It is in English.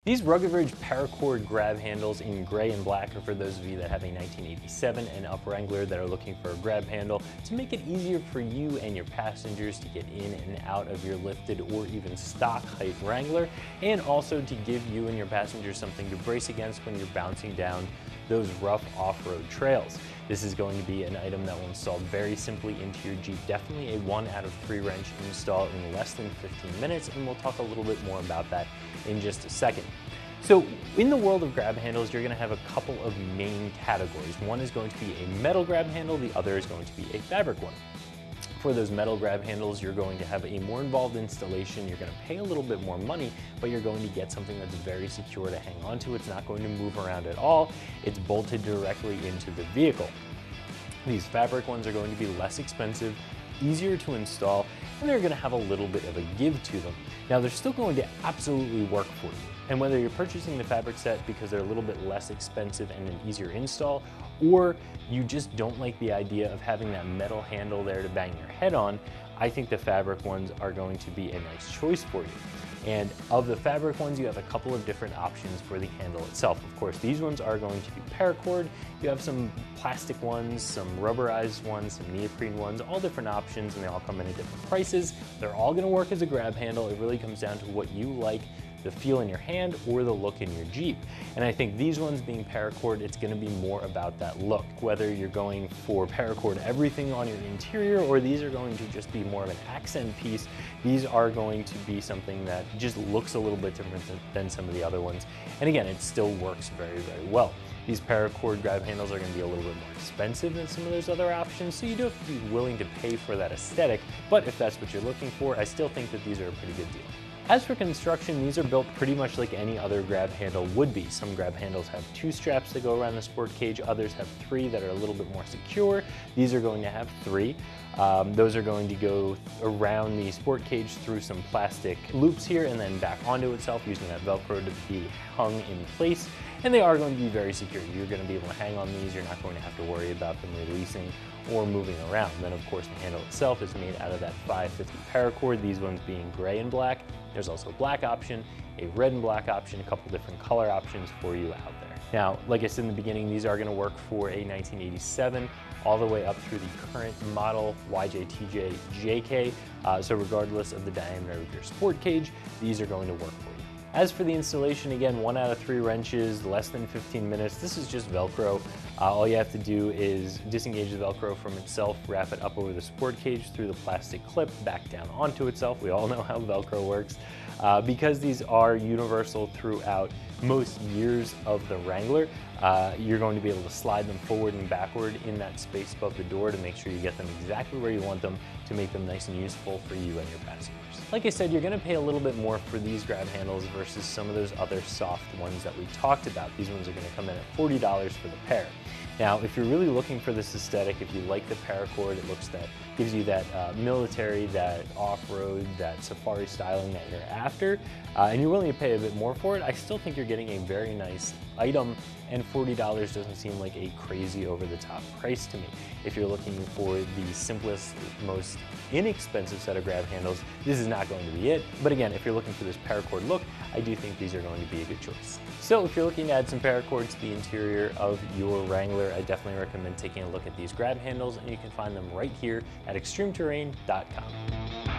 These rugged ridge paracord grab handles in gray and black are for those of you that have a 1987 and up Wrangler that are looking for a grab handle to make it easier for you and your passengers to get in and out of your lifted or even stock height Wrangler, and also to give you and your passengers something to brace against when you're bouncing down those rough off-road trails. This is going to be an item that will install very simply into your Jeep, definitely a 1 out of 3 wrench install in less than 15 minutes, and we'll talk a little bit more about that in just a second. So in the world of grab handles, you're going to have a couple of main categories. One is going to be a metal grab handle, the other is going to be a fabric one. For those metal grab handles, you're going to have a more involved installation. You're going to pay a little bit more money, but you're going to get something that's very secure to hang on to. It's not going to move around at all. It's bolted directly into the vehicle. These fabric ones are going to be less expensive, easier to install, and they're going to have a little bit of a give to them. Now, they're still going to absolutely work for you. And whether you're purchasing the fabric set because they're a little bit less expensive and an easier install, or you just don't like the idea of having that metal handle there to bang your head on, I think the fabric ones are going to be a nice choice for you. And of the fabric ones, you have a couple of different options for the handle itself. Of course, these ones are going to be paracord. You have some plastic ones, some rubberized ones, some neoprene ones, all different options, and they all come in at different prices. They're all gonna work as a grab handle. It really comes down to what you like, the feel in your hand or the look in your Jeep. And I think these ones being paracord, it's gonna be more about that look. Whether you're going for paracord everything on your interior or these are going to just be more of an accent piece, these are going to be something that just looks a little bit different than some of the other ones. And again, it still works very, very well. These paracord grab handles are gonna be a little bit more expensive than some of those other options, so you do have to be willing to pay for that aesthetic. But if that's what you're looking for, I still think that these are a pretty good deal. As for construction, these are built pretty much like any other grab handle would be. Some grab handles have 2 straps that go around the sport cage, others have 3 that are a little bit more secure. These are going to have 3. Those are going to go around the sport cage through some plastic loops here and then back onto itself using that Velcro to be hung in place. And they are going to be very secure. You're going to be able to hang on these. You're not going to have to worry about them releasing or moving around. Then of course the handle itself is made out of that 550 paracord, these ones being gray and black. There's also a black option, a red and black option, a couple different color options for you out there. Now, like I said in the beginning, these are going to work for a 1987 all the way up through the current model YJTJ JK. So regardless of the diameter of your sport cage, these are going to work for you. As for the installation, again, 1 out of 3 wrenches, less than 15 minutes. This is just Velcro. All you have to do is disengage the Velcro from itself, wrap it up over the sport cage through the plastic clip, back down onto itself. We all know how Velcro works. Because these are universal throughout most years of the Wrangler, you're going to be able to slide them forward and backward in that space above the door to make sure you get them exactly where you want them to make them nice and useful for you and your passengers. Like I said, you're going to pay a little bit more for these grab handles versus some of those other soft ones that we talked about. These ones are going to come in at $40 for the pair. Now, if you're really looking for this aesthetic, if you like the paracord, it gives you that military, that off-road, that safari styling that you're after, and you're willing to pay a bit more for it, I still think you're getting a very nice item, and $40 doesn't seem like a crazy over-the-top price to me. If you're looking for the simplest, most inexpensive set of grab handles, this is not going to be it. But again, if you're looking for this paracord look, I do think these are going to be a good choice. So if you're looking to add some paracord to the interior of your Wrangler, I definitely recommend taking a look at these grab handles, and you can find them right here at ExtremeTerrain.com.